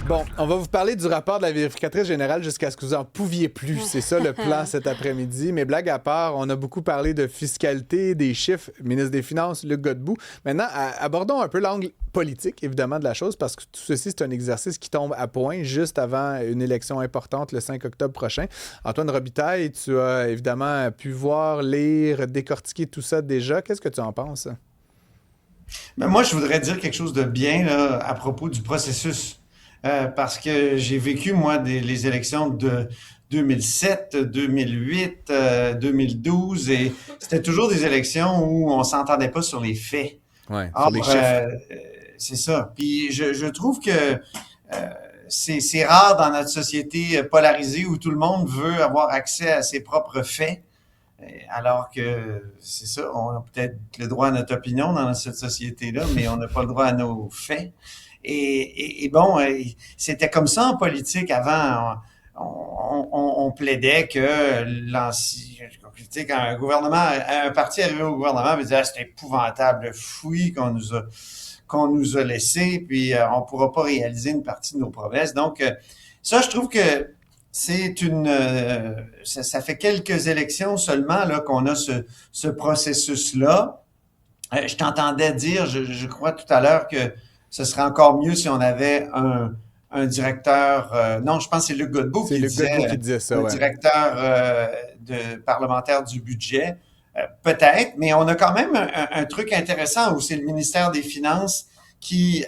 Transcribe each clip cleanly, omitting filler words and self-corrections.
Bon, on va vous parler du rapport de la vérificatrice générale jusqu'à ce que vous en pouviez plus. C'est ça le plan cet après-midi. Mais blague à part, on a beaucoup parlé de fiscalité, des chiffres. Ministre des Finances, Luc Godbout. Maintenant, abordons un peu l'angle politique, évidemment, de la chose, parce que tout ceci, c'est un exercice qui tombe à point juste avant une élection importante le 5 octobre prochain. Antoine Robitaille, tu as évidemment pu voir, lire, décortiquer tout ça déjà. Qu'est-ce que tu en penses? Ben moi, je voudrais dire quelque chose de bien là, à propos du processus. Parce que j'ai vécu, moi, les élections de 2007, 2008, 2012, et c'était toujours des élections où on s'entendait pas sur les faits. Oui, sur les Or, chiffres. c'est ça. Puis je trouve que c'est rare dans notre société polarisée où tout le monde veut avoir accès à ses propres faits. Alors que c'est ça, on a peut-être le droit à notre opinion dans cette société-là, mais on n'a pas le droit à nos faits. Et bon, c'était comme ça en politique avant. On plaidait que quand un gouvernement, un parti arrivé au gouvernement, il disait ah, c'est épouvantable le fouillis qu'on nous a laissé, puis on pourra pas réaliser une partie de nos promesses. Donc ça, je trouve que ça fait quelques élections seulement là qu'on a ce processus-là. Je t'entendais dire, je crois tout à l'heure que ce serait encore mieux si on avait un directeur. Non, je pense que c'est Luc Godbout C'est qui Luc Godbout qui disait disait ça, un ouais. directeur de parlementaire du budget. Peut-être, mais on a quand même un truc intéressant où c'est le ministère des Finances qui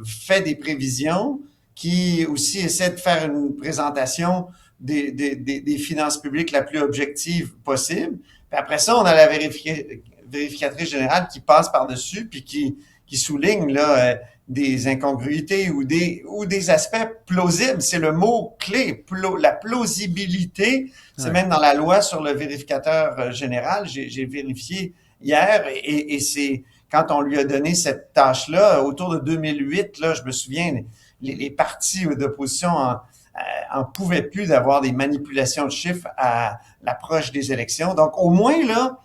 fait des prévisions, qui aussi essaie de faire une présentation des finances publiques la plus objective possible. Puis après ça, on a la vérificatrice générale qui passe par-dessus puis qui souligne là des incongruités ou des aspects plausibles. C'est le mot clé, la plausibilité. C'est Ouais. même dans la loi sur le vérificateur général. J'ai vérifié hier et c'est quand on lui a donné cette tâche-là, autour de 2008, là, je me souviens, les partis d'opposition en pouvaient plus d'avoir des manipulations de chiffres à l'approche des élections. Donc, au moins, là,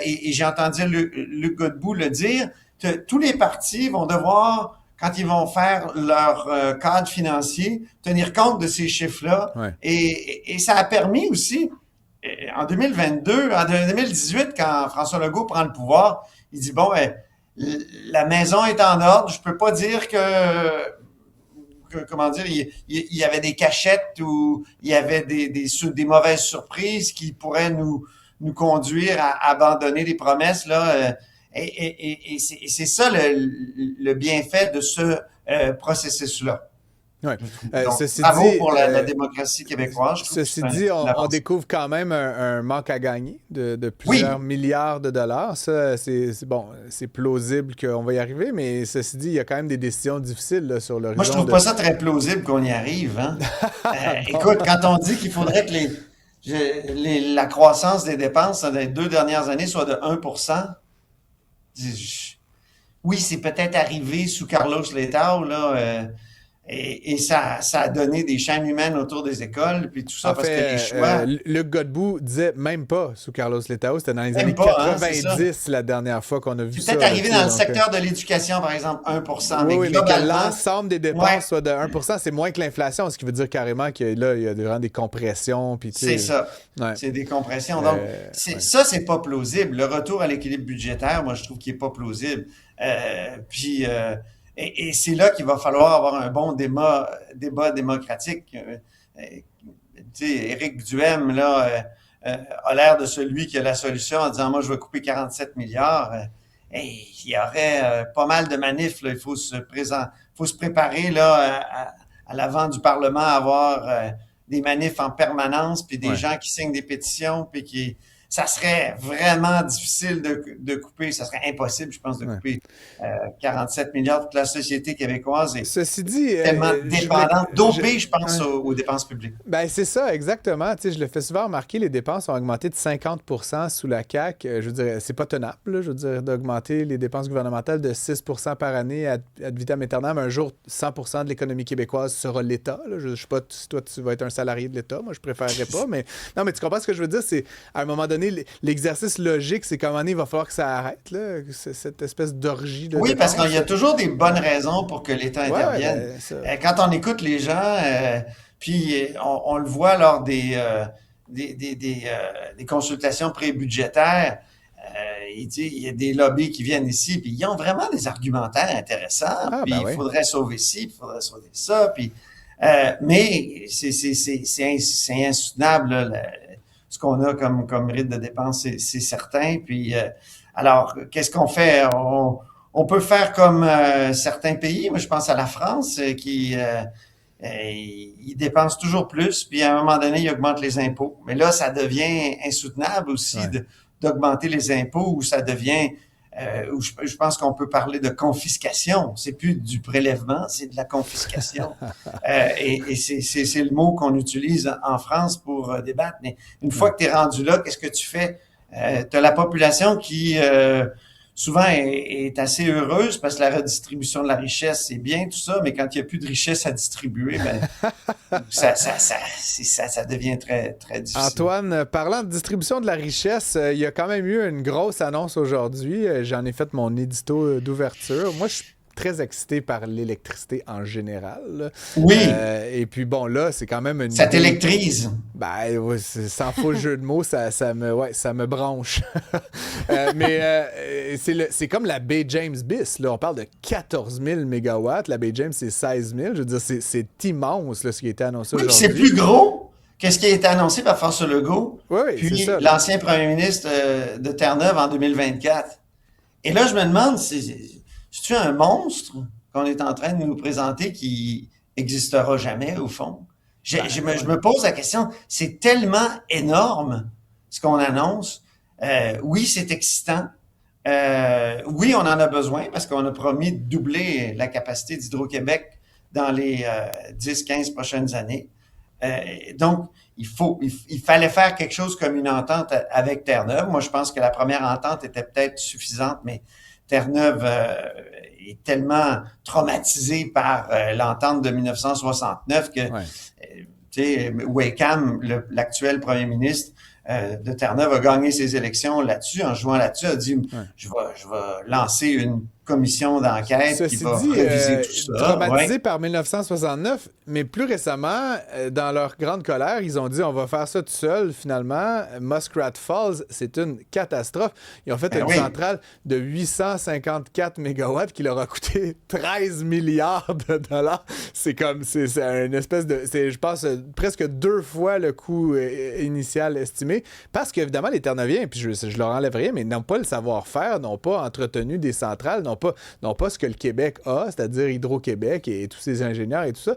et j'ai entendu Luc Godbout le dire, tous les partis vont devoir, quand ils vont faire leur cadre financier, tenir compte de ces chiffres-là. Ouais. Et ça a permis aussi, en 2022, en 2018, quand François Legault prend le pouvoir, il dit, bon, la maison est en ordre, je peux pas dire comment dire, il y avait des cachettes ou il y avait des mauvaises surprises qui pourraient nous conduire à abandonner les promesses là. Et c'est ça le bienfait de ce processus-là. Ouais. Donc, Ceci bravo dit, pour la démocratie québécoise. Je trouve que ceci c'est dit, une on avance. découvre quand même un manque à gagner de plusieurs Oui, milliards de dollars. Ça, c'est bon, c'est plausible qu'on va y arriver, mais ceci dit, il y a quand même des décisions difficiles là, sur moi je l'horizon trouve de... pas ça très plausible qu'on y arrive. Hein? Bon. Écoute, quand on dit qu'il faudrait que la croissance des dépenses dans les 2 dernières années soit de 1%, oui, c'est peut-être arrivé sous Carlos Letao, là, et ça a donné des chaînes humaines autour des écoles, puis tout ça En parce que les fait, choix, Luc Godbout disait même pas sous Carlos Letao. C'était dans les même années pas, hein, c'est ça. 90 la dernière fois qu'on a vu C'est ça. peut-être Là, arrivé tu sais, dans le donc, secteur de l'éducation, par exemple, 1%, oui, mais oui, mais que globalement, l'ensemble des dépenses ouais, soit de 1%, c'est moins que l'inflation, ce qui veut dire carrément que là, il y a vraiment des compressions. Puis, tu c'est sais, ça. ouais, C'est des compressions. Donc, ouais. ça, c'est pas plausible. Le retour à l'équilibre budgétaire, moi, je trouve qu'il est pas plausible. Puis, et c'est là qu'il va falloir avoir un bon débat démocratique. Tu sais, Éric Duhem, là, a l'air de celui qui a la solution en disant, moi, je vais couper 47 milliards. Hey, il y aurait pas mal de manifs, là. Il faut se préparer, là, à l'avant du Parlement, à avoir des manifs en permanence, puis des Ouais. gens qui signent des pétitions, puis ça serait vraiment difficile de couper, ça serait impossible, je pense, de Ouais. couper 47 milliards. Toute la société québécoise est Ceci dit, tellement je voulais. dépendante, dopée, je pense, Ouais. aux dépenses publiques. Ben, c'est ça, exactement. Tu sais, je le fais souvent remarquer, les dépenses ont augmenté de 50% sous la CAQ. Je veux dire, c'est pas tenable, là, je veux dire, d'augmenter les dépenses gouvernementales de 6% par année ad vitam aeternam. Un jour, 100% de l'économie québécoise sera l'État. Là. Je sais pas si toi, tu vas être un salarié de l'État. Moi, je préférerais pas. Mais non, mais tu comprends ce que je veux dire? C'est, à un moment donné, donné, l'exercice logique, c'est qu'à un moment donné, il va falloir que ça arrête, là, cette espèce d'orgie de Oui, parce dépenses. qu'il y a toujours des bonnes raisons pour que l'État Ouais, intervienne. ben, ça. Quand on écoute les gens, puis on le voit lors des consultations prébudgétaires, il y a des lobbies qui viennent ici, puis ils ont vraiment des argumentaires intéressants, Ah, puis ben il oui. faudrait sauver ci, puis il faudrait sauver ça, puis mais c'est insoutenable, là, ce qu'on a comme rythme de dépenses, c'est certain. Puis, alors, qu'est-ce qu'on fait? On peut faire comme certains pays. Moi, je pense à la France qui ils dépensent toujours plus, puis à un moment donné, ils augmentent les impôts. Mais là, ça devient insoutenable aussi Ouais. d'augmenter les impôts, où ça devient où je pense qu'on peut parler de confiscation. C'est plus du prélèvement, c'est de la confiscation. Et c'est le mot qu'on utilise en France pour débattre. Mais une fois que tu es rendu là, qu'est-ce que tu fais? Tu as la population qui souvent est assez heureuse parce que la redistribution de la richesse, c'est bien tout ça, mais quand il n'y a plus de richesse à distribuer, ben, ça devient très, très difficile. Antoine, parlant de distribution de la richesse, il y a quand même eu une grosse annonce aujourd'hui. J'en ai fait mon édito d'ouverture. Moi, je suis très excité par l'électricité en général, là. Oui, Et puis bon, là, c'est quand même une ça idée. t'électrise. Ben, ouais, sans faux jeu de mots, ça me branche. C'est comme la baie James BIS. Là. On parle de 14 000 mégawatts. La baie James, c'est 16 000. Je veux dire, c'est immense là, ce qui a été annoncé Oui, puis aujourd'hui. c'est plus gros que ce qui a été annoncé par François Legault, Oui, oui, c'est puis ça. l'ancien premier ministre de Terre-Neuve en 2024. Et là, je me demande, c'est-tu un monstre qu'on est en train de nous présenter qui existera jamais, au fond? Je me pose la question, c'est tellement énorme ce qu'on annonce. Oui, c'est excitant. Oui, on en a besoin parce qu'on a promis de doubler la capacité d'Hydro-Québec dans les 10-15 prochaines années. Donc, il fallait faire quelque chose comme une entente avec Terre-Neuve. Moi, je pense que la première entente était peut-être suffisante, mais Terre-Neuve est tellement traumatisée par l'entente de 1969 que, Ouais. tu sais, Wakeham, l'actuel premier ministre de Terre-Neuve, a gagné ses élections là-dessus, en jouant là-dessus, a dit, Ouais. je vais lancer une commission d'enquête qui Ceci va dit, réviser tout ça. traumatisé Ouais. par 1969, mais plus récemment, dans leur grande colère, ils ont dit on va faire ça tout seul. Finalement, Muskrat Falls, c'est une catastrophe. Ils ont fait une Oui. centrale de 854 mégawatts qui leur a coûté 13 milliards de dollars. C'est comme, c'est une espèce de, c'est, je pense, presque 2 fois le coût initial estimé. Parce qu'évidemment, les Terre-Neuviens, puis je leur enlève rien, mais n'ont pas le savoir-faire, n'ont pas entretenu des centrales, n'ont pas ce que le Québec a, c'est-à-dire Hydro-Québec et tous ses ingénieurs et tout ça.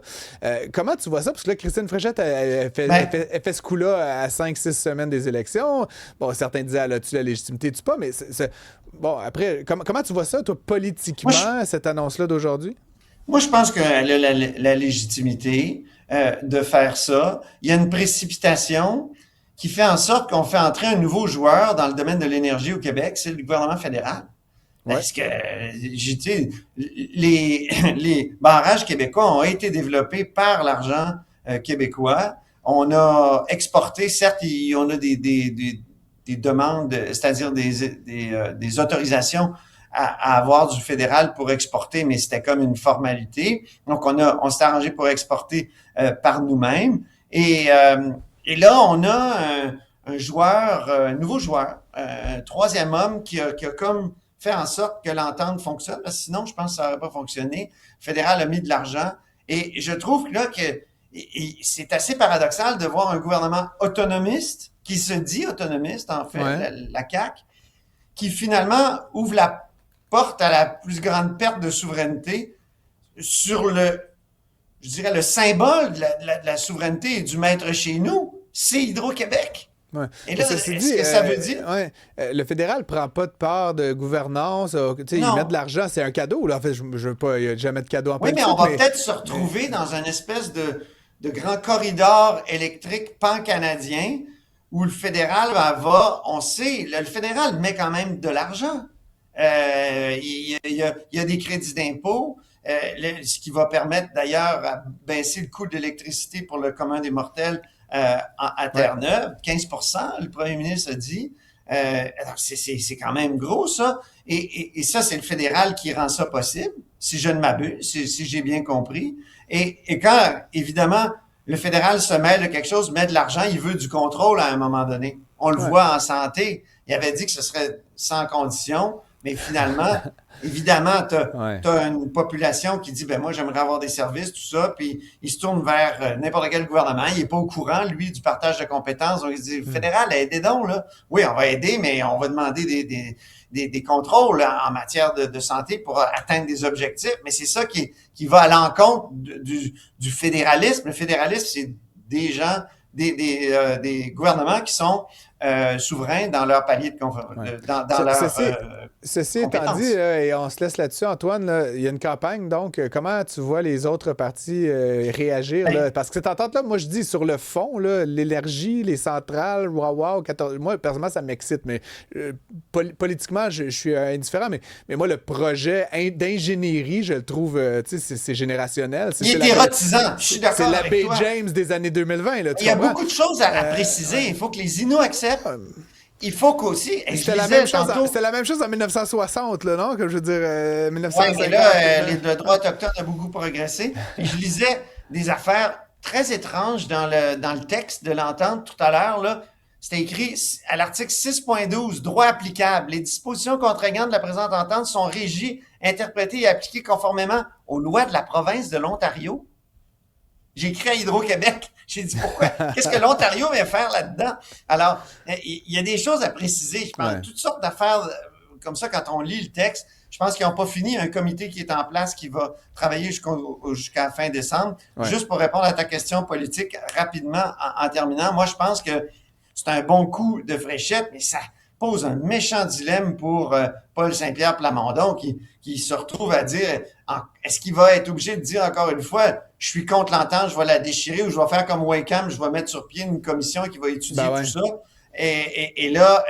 Comment tu vois ça? Parce que là, Christine Fréchette, elle fait ce coup-là à 5-6 semaines des élections. Bon, certains disaient, elle a-tu la légitimité, tu pas, mais bon, après, comment tu vois ça, toi, politiquement, cette annonce-là d'aujourd'hui? Moi, je pense qu'elle a la légitimité de faire ça. Il y a une précipitation qui fait en sorte qu'on fait entrer un nouveau joueur dans le domaine de l'énergie au Québec, c'est le gouvernement fédéral. Ouais. Parce que les barrages québécois ont été développés par l'argent québécois. On a exporté, certes, on a des demandes, c'est-à-dire des autorisations à avoir du fédéral pour exporter, mais c'était comme une formalité. Donc, on s'est arrangé pour exporter par nous-mêmes. Et là, on a un joueur, un nouveau joueur, un troisième homme qui a comme fait en sorte que l'entente fonctionne, parce que sinon, je pense que ça n'aurait pas fonctionné. Le fédéral a mis de l'argent. Et je trouve là que c'est assez paradoxal de voir un gouvernement autonomiste, qui se dit autonomiste, en fait, Ouais. la CAQ, qui finalement ouvre la porte à la plus grande perte de souveraineté sur je dirais, le symbole de la souveraineté et du maître chez nous, c'est Hydro-Québec. Ouais. Et là, ceci est-ce dit, que ça veut dire? le fédéral prend pas de part de gouvernance. Ils Non. mettent de l'argent, c'est un cadeau. Là. En fait, je veux pas, il n'y a jamais de cadeau en Oui, mais politique. on va peut-être se retrouver dans une espèce de grand corridor électrique pan-canadien où le fédéral on sait, le fédéral met quand même de l'argent. Il y a des crédits d'impôt, ce qui va permettre d'ailleurs à baisser le coût de l'électricité pour le commun des mortels à Terre-Neuve, 15%, le premier ministre a dit. Alors c'est quand même gros, ça. Et ça, c'est le fédéral qui rend ça possible, si je ne m'abuse, si j'ai bien compris. Et quand, évidemment, le fédéral se mêle de quelque chose, met de l'argent, il veut du contrôle à un moment donné. On le voit en santé. Il avait dit que ce serait sans condition, mais finalement, évidemment, tu as une population qui dit, ben moi, j'aimerais avoir des services, tout ça, puis il se tourne vers n'importe quel gouvernement. Il n'est pas au courant, lui, du partage de compétences. Donc, il dit, fédéral, aidez donc, là. Oui, on va aider, mais on va demander des contrôles en matière de santé pour atteindre des objectifs. Mais c'est ça qui va à l'encontre du fédéralisme. Le fédéralisme, c'est des gens, des gouvernements qui sont souverains dans leur palier de dans leur ceci étant dit, et on se laisse là-dessus, Antoine, là, il y a une campagne, donc comment tu vois les autres partis réagir? Là? Parce que cette entente-là, moi je dis sur le fond, l'énergie, les centrales, wow, 14, moi personnellement ça m'excite, mais politiquement je suis indifférent, mais moi le projet d'ingénierie, je le trouve, c'est générationnel. Il est érotisant, je suis d'accord avec toi. C'est la Bay James des années 2020. Là, il y a beaucoup de choses à préciser, il faut que les Inuits acceptent. Il faut qu'aussi... C'était la même chose en 1960, là, non? Comme je veux dire, 1950. Oui, mais là, le droit autochtone a beaucoup progressé. Et je lisais des affaires très étranges dans le texte de l'entente tout à l'heure, là. C'était écrit à l'article 6.12, droit applicable. Les dispositions contraignantes de la présente entente sont régies, interprétées et appliquées conformément aux lois de la province de l'Ontario. J'ai écrit à Hydro-Québec. J'ai dit pourquoi? Qu'est-ce que l'Ontario vient faire là-dedans? Alors, il y a des choses à préciser. Je pense toutes sortes d'affaires comme ça quand on lit le texte. Je pense qu'ils n'ont pas fini. Il y a un comité qui est en place qui va travailler jusqu'à fin décembre. Ouais. Juste pour répondre à ta question politique rapidement en terminant, moi, je pense que c'est un bon coup de fléchette, mais ça pose un méchant dilemme pour Paul Saint-Pierre Plamondon qui se retrouve à dire est-ce qu'il va être obligé de dire encore une fois je suis contre l'entente, je vais la déchirer ou je vais faire comme Wakeham, je vais mettre sur pied une commission qui va étudier tout ça. Et là,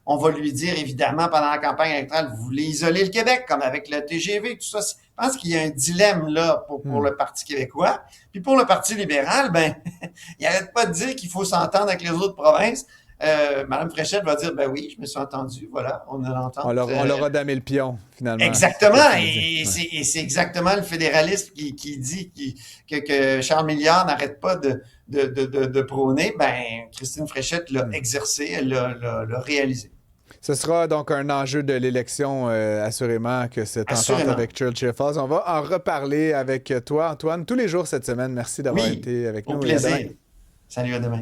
on va lui dire évidemment pendant la campagne électorale, vous voulez isoler le Québec comme avec le TGV, tout ça. Je pense qu'il y a un dilemme là pour le Parti québécois. Puis pour le Parti libéral, ben il n'arrête pas de dire qu'il faut s'entendre avec les autres provinces. Mme Fréchette va dire, ben oui, je me suis entendu, voilà, on a l'entente. On leur a damé le pion, finalement. Exactement, et c'est exactement le fédéralisme qui dit que Charles Milliard n'arrête pas de prôner. Ben, Christine Fréchette l'a exercé, elle l'a réalisé. Ce sera donc un enjeu de l'élection, assurément, que cette entente avec Churchill Falls. On va en reparler avec toi, Antoine, tous les jours cette semaine. Merci d'avoir été avec nous. Au plaisir. Salut, à demain.